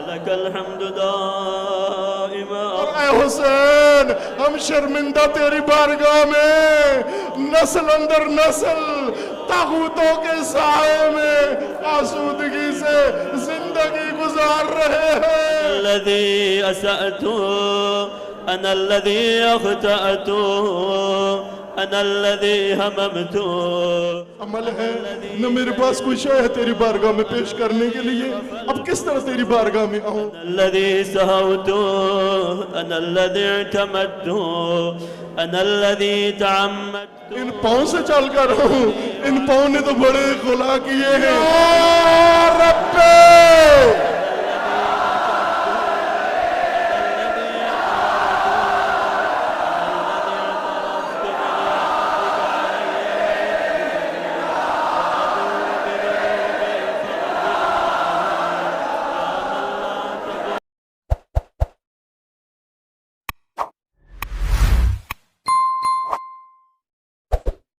लकल हम्दु दाइमा। और ऐ हुसैन, हम शर्मिंदा तेरी बारगाह में नस्ल अंदर नस्ल तागूतों के साए में आसूदगी से जिंदगी गुजार रहे हैं। अल्लज़ी असअतु अना अल्लज़ी अख़तअतु अना अल्लज़ी हममतु। अमल है न मेरे पास कोई शय है तेरी बारगाह में पेश करने के लिए, अब किस तरह तेरी बारगाह में आऊं। अल्लज़ी सहौतु अना अल्लज़ी तमद्दु अना अल्लज़ी तअम्मदतु। इन पाँव से चल कर हूँ, इन पाँव ने तो बड़े खुला किए हैं। या रब्बे